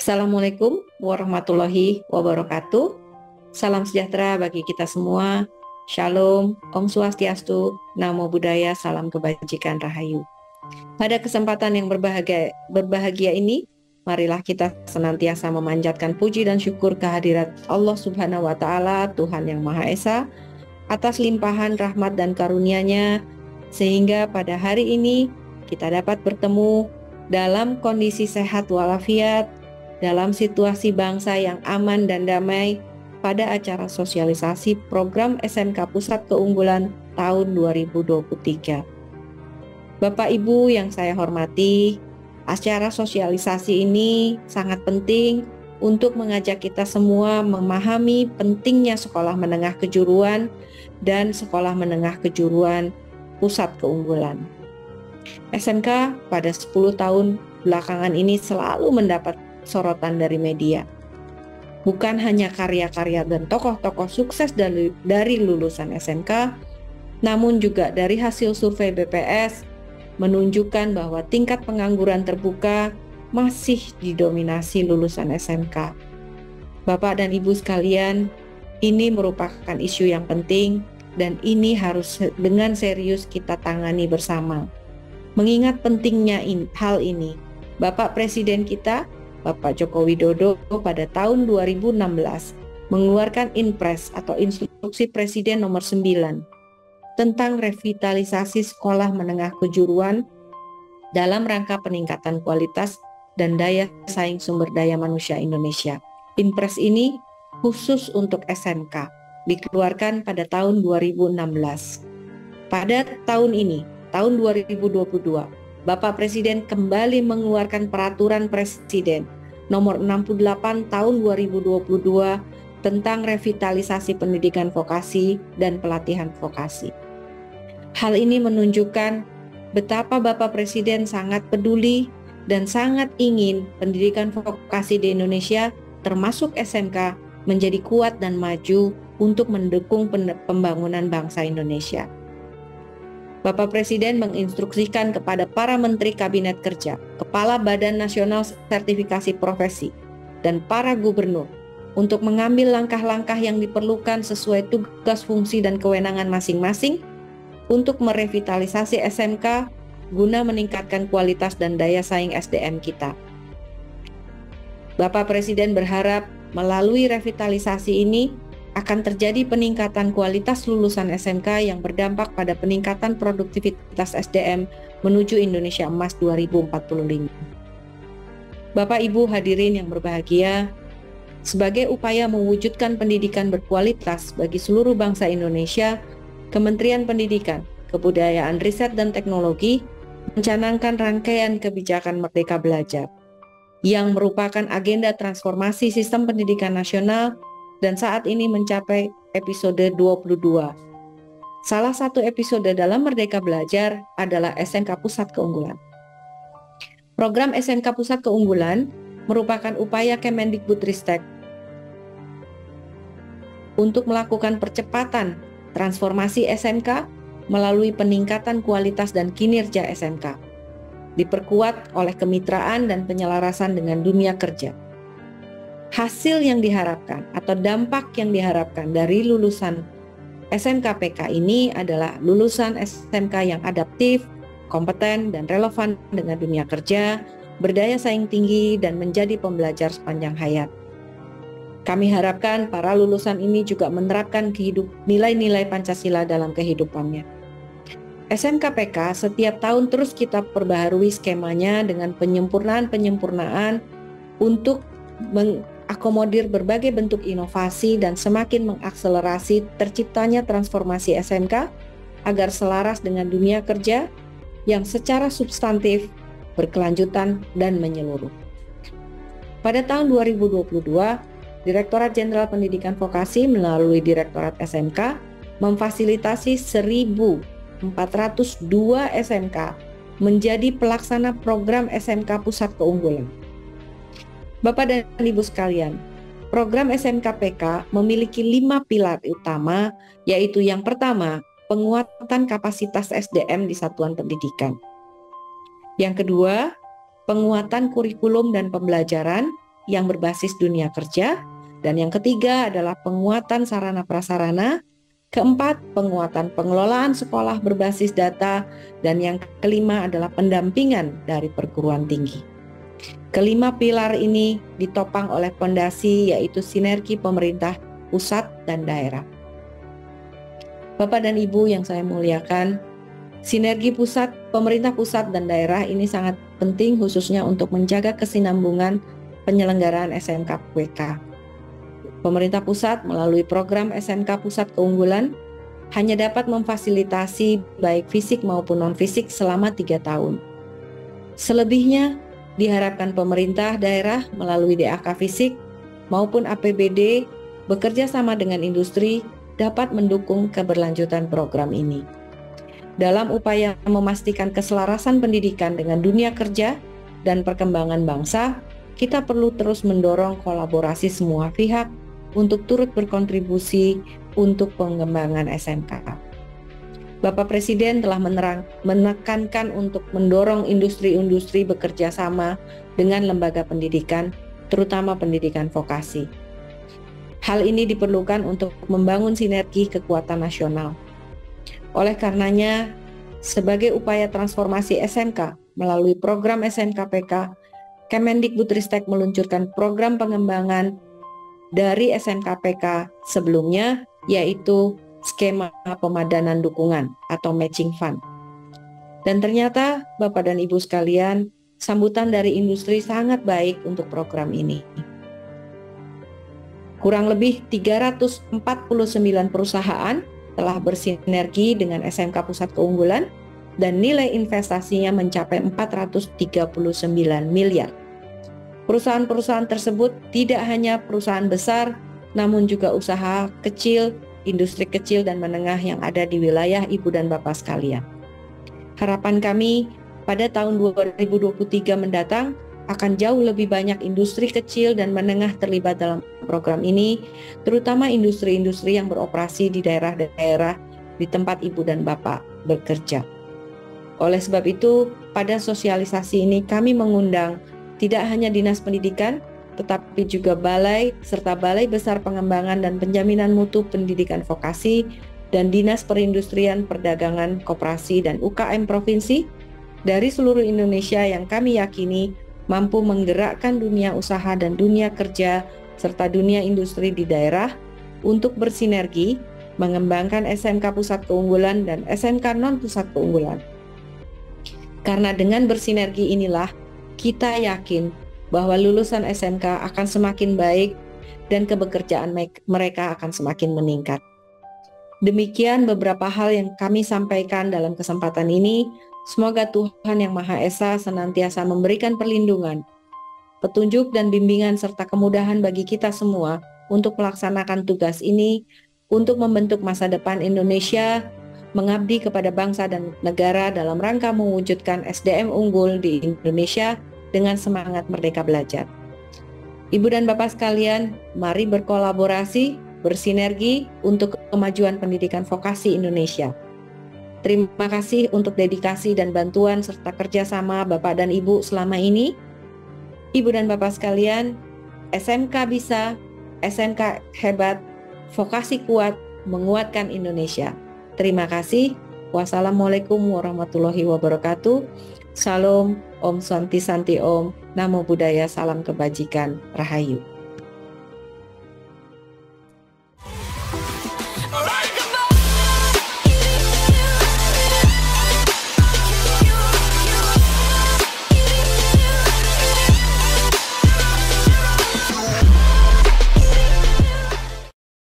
Assalamualaikum warahmatullahi wabarakatuh. Salam sejahtera bagi kita semua. Shalom, Om Swastiastu, Namo Buddhaya, salam kebajikan rahayu. Pada kesempatan yang berbahagia ini, marilah kita senantiasa memanjatkan puji dan syukur kehadirat Allah Subhanahu wa Ta'ala, Tuhan yang Maha Esa, atas limpahan rahmat dan karunia-Nya, sehingga pada hari ini kita dapat bertemu dalam kondisi sehat walafiat, dalam situasi bangsa yang aman dan damai pada acara sosialisasi program SMK Pusat Keunggulan tahun 2023. Bapak Ibu yang saya hormati, acara sosialisasi ini sangat penting untuk mengajak kita semua memahami pentingnya sekolah menengah kejuruan dan sekolah menengah kejuruan pusat keunggulan. SMK pada 10 tahun belakangan ini selalu mendapat sorotan dari media. Bukan hanya karya-karya dan tokoh-tokoh sukses dari lulusan SMK, namun juga dari hasil survei BPS menunjukkan bahwa tingkat pengangguran terbuka masih didominasi lulusan SMK. Bapak dan Ibu sekalian, ini merupakan isu yang penting dan ini harus dengan serius kita tangani bersama. Mengingat pentingnya hal ini, Bapak Presiden kita, Bapak Joko Widodo pada tahun 2016 mengeluarkan Inpres atau Instruksi Presiden nomor 9 tentang revitalisasi sekolah menengah kejuruan dalam rangka peningkatan kualitas dan daya saing sumber daya manusia Indonesia. Inpres ini khusus untuk SMK, dikeluarkan pada tahun 2016. Pada tahun ini, tahun 2022, Bapak Presiden kembali mengeluarkan Peraturan Presiden nomor 68 tahun 2022 tentang revitalisasi pendidikan vokasi dan pelatihan vokasi. Hal ini menunjukkan betapa Bapak Presiden sangat peduli dan sangat ingin pendidikan vokasi di Indonesia termasuk SMK menjadi kuat dan maju untuk mendukung pembangunan bangsa Indonesia. Bapak Presiden menginstruksikan kepada para Menteri Kabinet Kerja, Kepala Badan Nasional Sertifikasi Profesi, dan para gubernur untuk mengambil langkah-langkah yang diperlukan sesuai tugas, fungsi, dan kewenangan masing-masing untuk merevitalisasi SMK guna meningkatkan kualitas dan daya saing SDM kita. Bapak Presiden berharap melalui revitalisasi ini akan terjadi peningkatan kualitas lulusan SMK yang berdampak pada peningkatan produktivitas SDM menuju Indonesia Emas 2045. Bapak Ibu hadirin yang berbahagia, sebagai upaya mewujudkan pendidikan berkualitas bagi seluruh bangsa Indonesia, Kementerian Pendidikan, Kebudayaan, Riset, dan Teknologi mencanangkan rangkaian kebijakan Merdeka Belajar yang merupakan agenda transformasi sistem pendidikan nasional dan saat ini mencapai episode 22. Salah satu episode dalam Merdeka Belajar adalah SMK Pusat Keunggulan. Program SMK Pusat Keunggulan merupakan upaya Kemendikbudristek untuk melakukan percepatan transformasi SMK melalui peningkatan kualitas dan kinerja SMK, diperkuat oleh kemitraan dan penyelarasan dengan dunia kerja. Hasil yang diharapkan atau dampak yang diharapkan dari lulusan SMK-PK ini adalah lulusan SMK yang adaptif, kompeten, dan relevan dengan dunia kerja, berdaya saing tinggi, dan menjadi pembelajar sepanjang hayat. Kami harapkan para lulusan ini juga menerapkan nilai-nilai Pancasila dalam kehidupannya. SMK-PK setiap tahun terus kita perbaharui skemanya dengan penyempurnaan untuk mengakomodir berbagai bentuk inovasi dan semakin mengakselerasi terciptanya transformasi SMK agar selaras dengan dunia kerja yang secara substantif, berkelanjutan, dan menyeluruh. Pada tahun 2022, Direktorat Jenderal Pendidikan Vokasi melalui Direktorat SMK memfasilitasi 1.402 SMK menjadi pelaksana program SMK Pusat Keunggulan. Bapak dan Ibu sekalian, program SMK-PK memiliki 5 pilar utama, yaitu yang pertama, penguatan kapasitas SDM di satuan pendidikan. Yang kedua, penguatan kurikulum dan pembelajaran yang berbasis dunia kerja. Dan yang ketiga adalah penguatan sarana prasarana. Keempat, penguatan pengelolaan sekolah berbasis data. Dan yang kelima adalah pendampingan dari perguruan tinggi. Kelima pilar ini ditopang oleh fondasi, yaitu sinergi pemerintah pusat dan daerah. Bapak dan Ibu yang saya muliakan, sinergi pemerintah pusat dan daerah ini sangat penting khususnya untuk menjaga kesinambungan penyelenggaraan SMK PK. Pemerintah pusat melalui program SMK Pusat Keunggulan hanya dapat memfasilitasi baik fisik maupun non-fisik selama 3 tahun. Selebihnya diharapkan pemerintah daerah melalui DAK fisik maupun APBD bekerja sama dengan industri dapat mendukung keberlanjutan program ini. Dalam upaya memastikan keselarasan pendidikan dengan dunia kerja dan perkembangan bangsa, kita perlu terus mendorong kolaborasi semua pihak untuk turut berkontribusi untuk pengembangan SMK. Bapak Presiden telah menekankan untuk mendorong industri-industri bekerja sama dengan lembaga pendidikan, terutama pendidikan vokasi. Hal ini diperlukan untuk membangun sinergi kekuatan nasional. Oleh karenanya, sebagai upaya transformasi SMK melalui program SMK PK, Kemendikbudristek meluncurkan program pengembangan dari SMK PK sebelumnya, yaitu skema pemadanan dukungan atau matching fund. Dan ternyata Bapak dan Ibu sekalian, sambutan dari industri sangat baik untuk program ini. Kurang lebih 349 perusahaan telah bersinergi dengan SMK Pusat Keunggulan dan nilai investasinya mencapai 439 miliar. Perusahaan-perusahaan tersebut tidak hanya perusahaan besar, namun juga usaha kecil, industri kecil dan menengah yang ada di wilayah Ibu dan Bapak sekalian. Harapan kami pada tahun 2023 mendatang akan jauh lebih banyak industri kecil dan menengah terlibat dalam program ini, terutama industri-industri yang beroperasi di daerah-daerah di tempat Ibu dan Bapak bekerja. Oleh sebab itu, pada sosialisasi ini kami mengundang tidak hanya Dinas Pendidikan, tetapi juga Balai serta Balai Besar Pengembangan dan Penjaminan Mutu Pendidikan Vokasi dan Dinas Perindustrian, Perdagangan, Koperasi dan UKM Provinsi dari seluruh Indonesia yang kami yakini mampu menggerakkan dunia usaha dan dunia kerja serta dunia industri di daerah untuk bersinergi mengembangkan SMK Pusat Keunggulan dan SMK Non-Pusat Keunggulan. Karena dengan bersinergi inilah kita yakin bahwa lulusan SMK akan semakin baik dan kebekerjaan mereka akan semakin meningkat. Demikian beberapa hal yang kami sampaikan dalam kesempatan ini. Semoga Tuhan Yang Maha Esa senantiasa memberikan perlindungan, petunjuk dan bimbingan serta kemudahan bagi kita semua untuk melaksanakan tugas ini untuk membentuk masa depan Indonesia, mengabdi kepada bangsa dan negara dalam rangka mewujudkan SDM unggul di Indonesia dengan semangat merdeka belajar. Ibu dan Bapak sekalian, mari berkolaborasi, bersinergi untuk kemajuan pendidikan vokasi Indonesia. Terima kasih untuk dedikasi dan bantuan serta kerjasama Bapak dan Ibu selama ini. Ibu dan Bapak sekalian, SMK bisa, SMK hebat, vokasi kuat, menguatkan Indonesia. Terima kasih. Wassalamualaikum warahmatullahi wabarakatuh. Salam, Om Santi Santi Om, Namo Buddhaya, salam kebajikan, Rahayu.